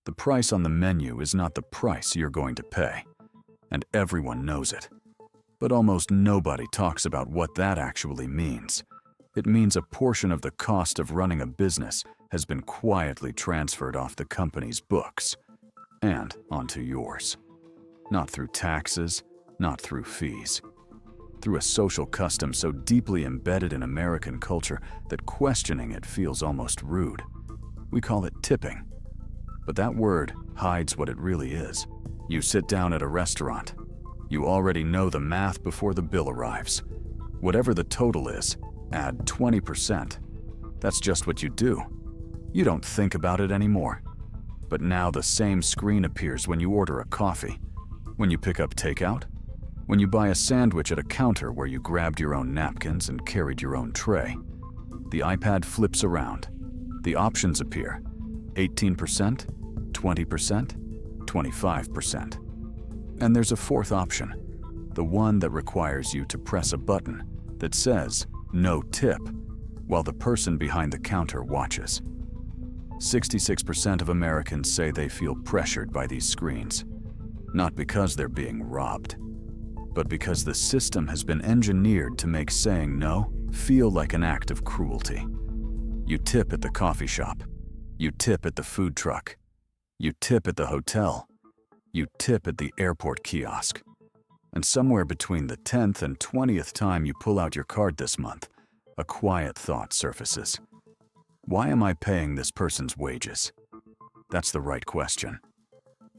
The price on the menu is not the price you're going to pay, and everyone knows it. But almost nobody talks about what that actually means. It means a portion of the cost of running a business has been quietly transferred off the company's books and onto yours. Not through taxes, not through fees. Through a social custom so deeply embedded in American culture that questioning it feels almost rude. We call it tipping. But that word hides what it really is. You sit down at a restaurant. You already know the math before the bill arrives. Whatever the total is, add 20%. That's just what you do. You don't think about it anymore. But now the same screen appears when you order a coffee, when you pick up takeout, when you buy a sandwich at a counter where you grabbed your own napkins and carried your own tray. The iPad flips around. The options appear: 18%, 20%, 25%. And there's a fourth option, the one that requires you to press a button that says "No tip" while the person behind the counter watches. 66% of Americans say they feel pressured by these screens, not because they're being robbed, but because the system has been engineered to make saying no feel like an act of cruelty. You tip at the coffee shop. You tip at the food truck. You tip at the hotel. You tip at the airport kiosk. And somewhere between the 10th and 20th time you pull out your card this month, a quiet thought surfaces. Why am I paying this person's wages? That's the right question.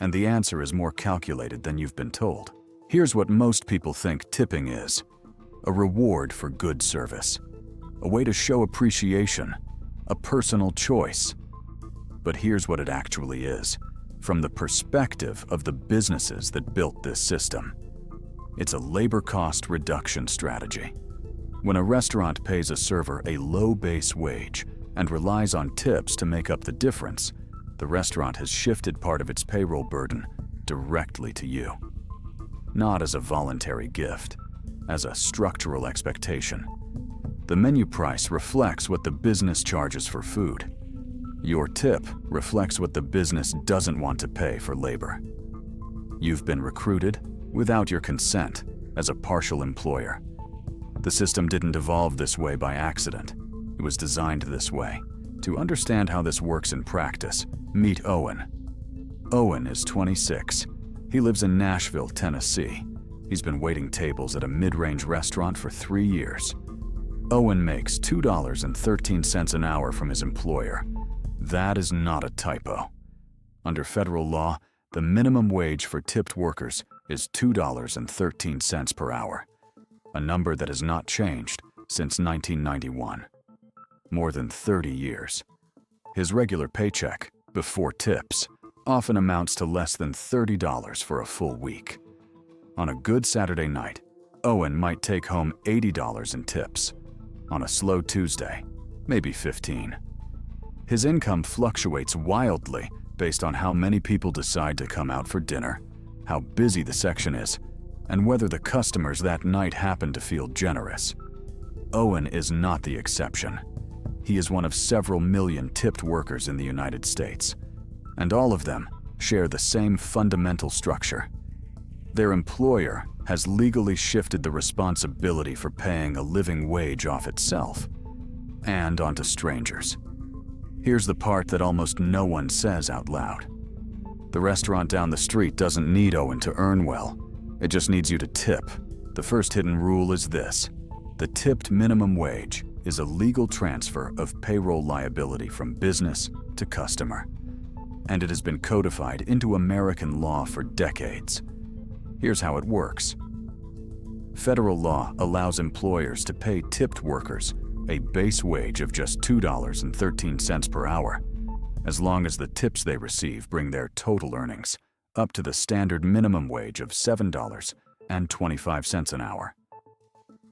And the answer is more calculated than you've been told. Here's what most people think tipping is: a reward for good service, a way to show appreciation, a personal choice. But here's what it actually is, from the perspective of the businesses that built this system. It's a labor cost reduction strategy. When a restaurant pays a server a low base wage and relies on tips to make up the difference, the restaurant has shifted part of its payroll burden directly to you. Not as a voluntary gift, as a structural expectation. The menu price reflects what the business charges for food. Your tip reflects what the business doesn't want to pay for labor. You've been recruited, without your consent, as a partial employer. The system didn't evolve this way by accident. It was designed this way. To understand how this works in practice, meet Owen. Owen is 26. He lives in Nashville, Tennessee. He's been waiting tables at a mid-range restaurant for 3 years. Owen makes $2.13 an hour from his employer. That is not a typo. Under federal law, the minimum wage for tipped workers is $2.13 per hour, a number that has not changed since 1991. More than 30 years. His regular paycheck, before tips, often amounts to less than $30 for a full week. On a good Saturday night, Owen might take home $80 in tips. On a slow Tuesday, maybe $15. His income fluctuates wildly based on how many people decide to come out for dinner, how busy the section is, and whether the customers that night happen to feel generous. Owen is not the exception. He is one of several million tipped workers in the United States, and all of them share the same fundamental structure. Their employer has legally shifted the responsibility for paying a living wage off itself and onto strangers. Here's the part that almost no one says out loud. The restaurant down the street doesn't need Owen to earn well. It just needs you to tip. The first hidden rule is this: the tipped minimum wage is a legal transfer of payroll liability from business to customer, and it has been codified into American law for decades. Here's how it works. Federal law allows employers to pay tipped workers a base wage of just $2.13 per hour, as long as the tips they receive bring their total earnings up to the standard minimum wage of $7.25 an hour.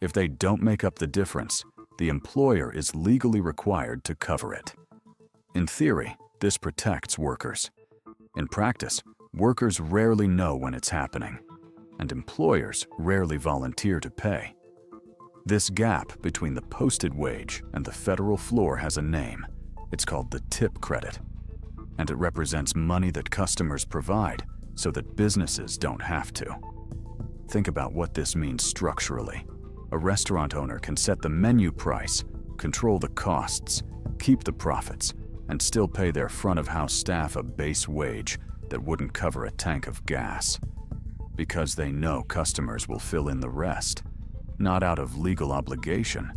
If they don't make up the difference, the employer is legally required to cover it. In theory, this protects workers. In practice, workers rarely know when it's happening, and employers rarely volunteer to pay. This gap between the posted wage and the federal floor has a name. It's called the tip credit. and it represents money that customers provide so that businesses don't have to. Think about what this means structurally. A restaurant owner can set the menu price, control the costs, keep the profits, and still pay their front-of-house staff a base wage that wouldn't cover a tank of gas. Because they know customers will fill in the rest, not out of legal obligation,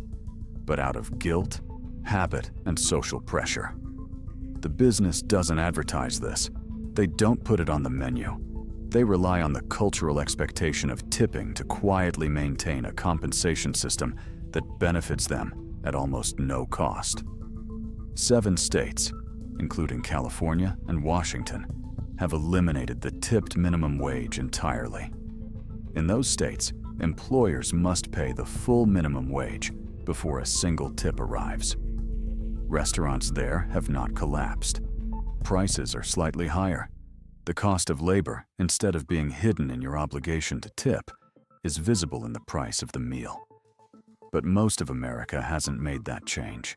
but out of guilt, habit, and social pressure. The business doesn't advertise this. They don't put it on the menu. They rely on the cultural expectation of tipping to quietly maintain a compensation system that benefits them at almost no cost. 7 states, including California and Washington, have eliminated the tipped minimum wage entirely. In those states, employers must pay the full minimum wage before a single tip arrives. Restaurants there have not collapsed. Prices are slightly higher. The cost of labor, instead of being hidden in your obligation to tip, is visible in the price of the meal. But most of America hasn't made that change,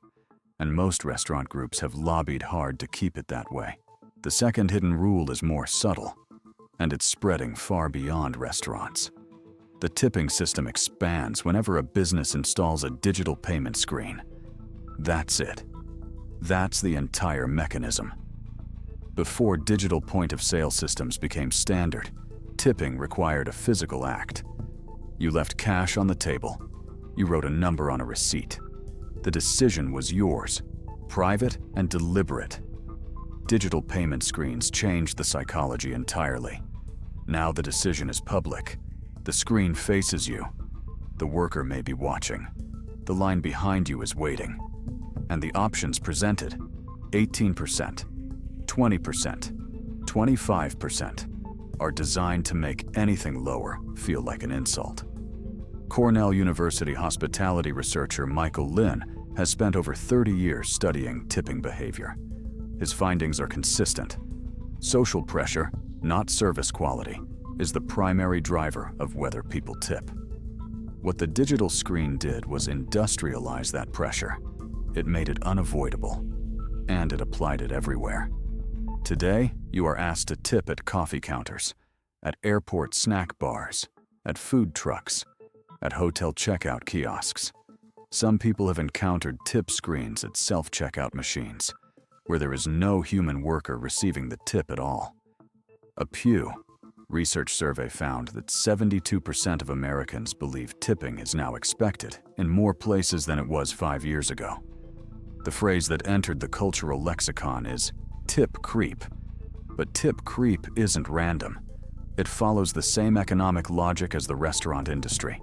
and most restaurant groups have lobbied hard to keep it that way. The second hidden rule is more subtle, and it's spreading far beyond restaurants. The tipping system expands whenever a business installs a digital payment screen. That's it. That's the entire mechanism. Before digital point-of-sale systems became standard, tipping required a physical act. You left cash on the table. You wrote a number on a receipt. The decision was yours, private and deliberate. Digital payment screens changed the psychology entirely. Now the decision is public. The screen faces you. The worker may be watching. The line behind you is waiting. And the options presented, 18%, 20%, 25%, are designed to make anything lower feel like an insult. Cornell University hospitality researcher Michael Lin has spent over 30 years studying tipping behavior. His findings are consistent. Social pressure, not service quality, is the primary driver of whether people tip. What the digital screen did was industrialize that pressure. It made it unavoidable, and it applied it everywhere. Today, you are asked to tip at coffee counters, at airport snack bars, at food trucks, at hotel checkout kiosks. Some people have encountered tip screens at self-checkout machines, where there is no human worker receiving the tip at all. A Pew Research survey found that 72% of Americans believe tipping is now expected in more places than it was 5 years ago. The phrase that entered the cultural lexicon is tip creep. But tip creep isn't random. It follows the same economic logic as the restaurant industry.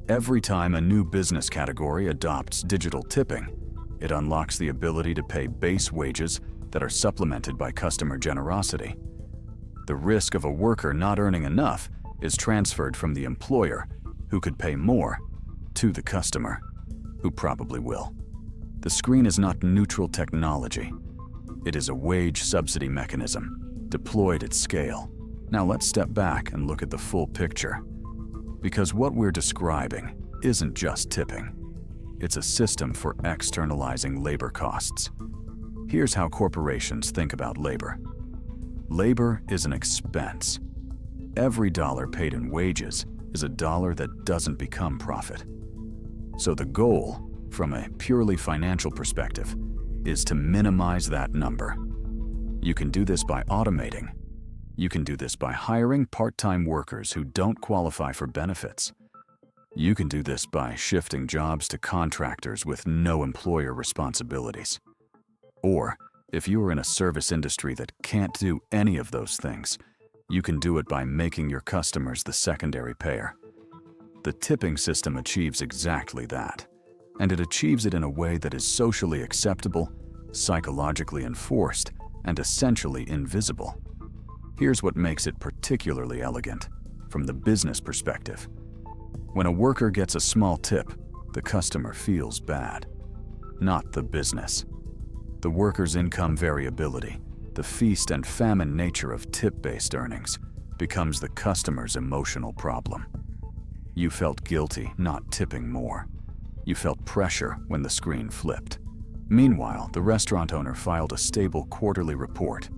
Every time a new business category adopts digital tipping, it unlocks the ability to pay base wages that are supplemented by customer generosity. The risk of a worker not earning enough is transferred from the employer, who could pay more, to the customer, who probably will. The screen is not neutral technology. It is a wage subsidy mechanism, deployed at scale. Now let's step back and look at the full picture. Because what we're describing isn't just tipping. It's a system for externalizing labor costs. Here's how corporations think about labor. Labor is an expense. Every dollar paid in wages is a dollar that doesn't become profit. So the goal, from a purely financial perspective, is to minimize that number. You can do this by automating. You can do this by hiring part-time workers who don't qualify for benefits. You can do this by shifting jobs to contractors with no employer responsibilities. Or, if you are in a service industry that can't do any of those things, you can do it by making your customers the secondary payer. The tipping system achieves exactly that, and it achieves it in a way that is socially acceptable, psychologically enforced, and essentially invisible. Here's what makes it particularly elegant, from the business perspective. When a worker gets a small tip, the customer feels bad, not the business. The worker's income variability, the feast and famine nature of tip-based earnings, becomes the customer's emotional problem. You felt guilty not tipping more. You felt pressure when the screen flipped. Meanwhile, the restaurant owner filed a stable quarterly report.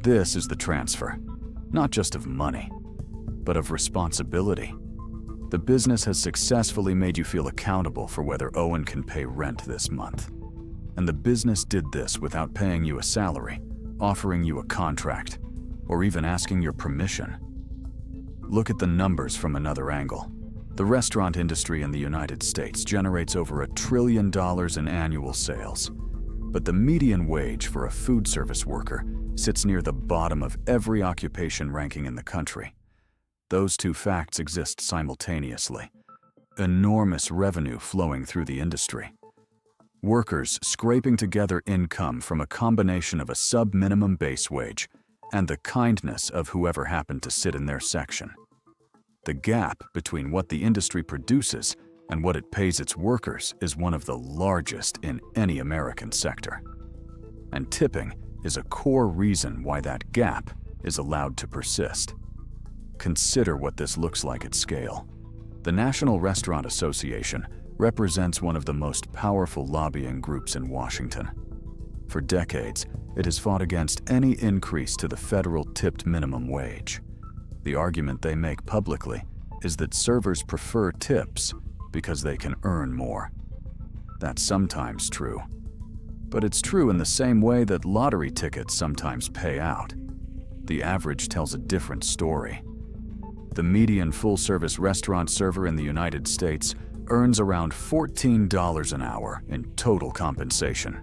This is the transfer, not just of money, but of responsibility. The business has successfully made you feel accountable for whether Owen can pay rent this month. And the business did this without paying you a salary, offering you a contract, or even asking your permission. Look at the numbers from another angle. The restaurant industry in the United States generates over $1 trillion in annual sales. But the median wage for a food service worker sits near the bottom of every occupation ranking in the country. Those two facts exist simultaneously. Enormous revenue flowing through the industry. Workers scraping together income from a combination of a sub-minimum base wage and the kindness of whoever happened to sit in their section. The gap between what the industry produces and what it pays its workers is one of the largest in any American sector. And tipping is a core reason why that gap is allowed to persist. Consider what this looks like at scale. The National Restaurant Association represents one of the most powerful lobbying groups in Washington. For decades, it has fought against any increase to the federal tipped minimum wage. The argument they make publicly is that servers prefer tips because they can earn more. That's sometimes true. But it's true in the same way that lottery tickets sometimes pay out. The average tells a different story. The median full-service restaurant server in the United States earns around $14 an hour in total compensation.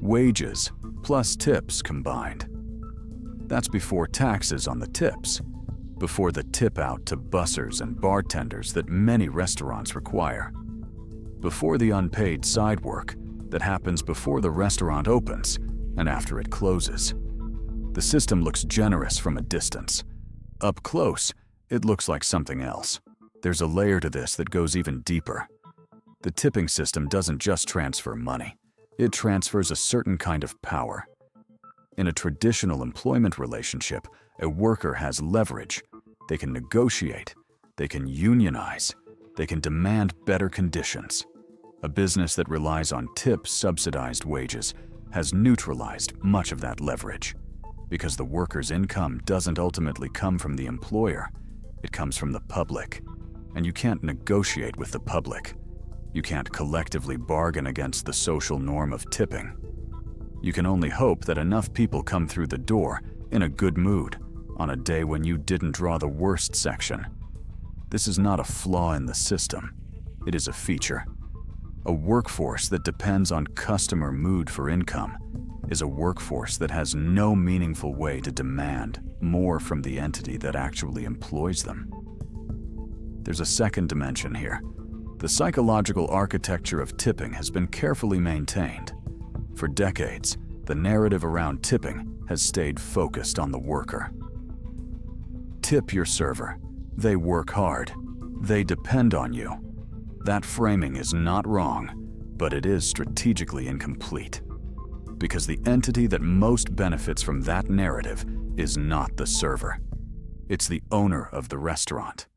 Wages plus tips combined. That's before taxes on the tips, before the tip out to bussers and bartenders that many restaurants require, before the unpaid side work that happens before the restaurant opens and after it closes. The system looks generous from a distance. Up close, it looks like something else. There's a layer to this that goes even deeper. The tipping system doesn't just transfer money. It transfers a certain kind of power. In a traditional employment relationship, a worker has leverage. They can negotiate, they can unionize, they can demand better conditions. A business that relies on tip-subsidized wages has neutralized much of that leverage, because the worker's income doesn't ultimately come from the employer, it comes from the public. And you can't negotiate with the public. You can't collectively bargain against the social norm of tipping. You can only hope that enough people come through the door in a good mood on a day when you didn't draw the worst section. This is not a flaw in the system. It is a feature. A workforce that depends on customer mood for income is a workforce that has no meaningful way to demand more from the entity that actually employs them. There's a second dimension here. The psychological architecture of tipping has been carefully maintained. For decades, the narrative around tipping has stayed focused on the worker. Tip your server. They work hard. They depend on you. That framing is not wrong, but it is strategically incomplete. Because the entity that most benefits from that narrative is not the server. It's the owner of the restaurant.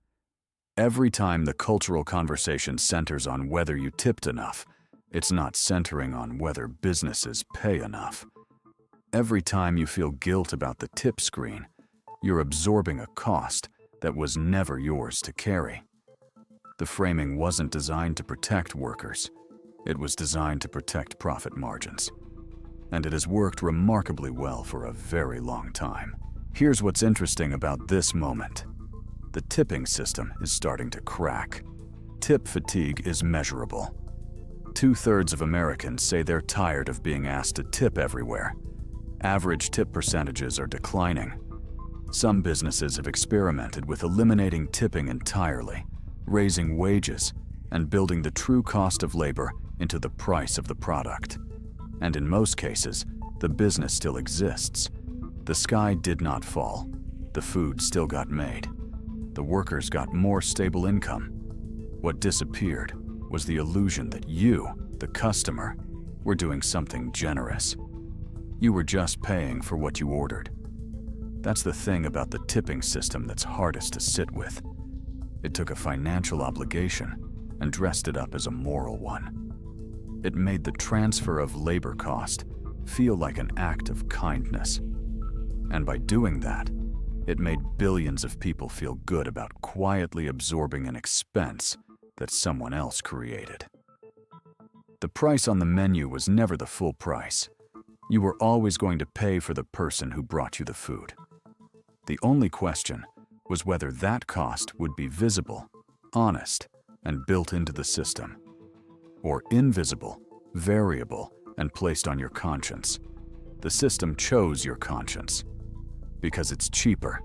Every time the cultural conversation centers on whether you tipped enough, it's not centering on whether businesses pay enough. Every time you feel guilt about the tip screen, you're absorbing a cost that was never yours to carry. The framing wasn't designed to protect workers. It was designed to protect profit margins. And it has worked remarkably well for a very long time. Here's what's interesting about this moment. The tipping system is starting to crack. Tip fatigue is measurable. 2/3 of Americans say they're tired of being asked to tip everywhere. Average tip percentages are declining. Some businesses have experimented with eliminating tipping entirely, raising wages, and building the true cost of labor into the price of the product. And in most cases, the business still exists. The sky did not fall. The food still got made. The workers got more stable income. What disappeared was the illusion that you, the customer, were doing something generous. You were just paying for what you ordered. That's the thing about the tipping system that's hardest to sit with. It took a financial obligation and dressed it up as a moral one. It made the transfer of labor cost feel like an act of kindness. And by doing that, it made billions of people feel good about quietly absorbing an expense that someone else created. The price on the menu was never the full price. You were always going to pay for the person who brought you the food. The only question was whether that cost would be visible, honest, and built into the system, or invisible, variable, and placed on your conscience. The system chose your conscience because it's cheaper,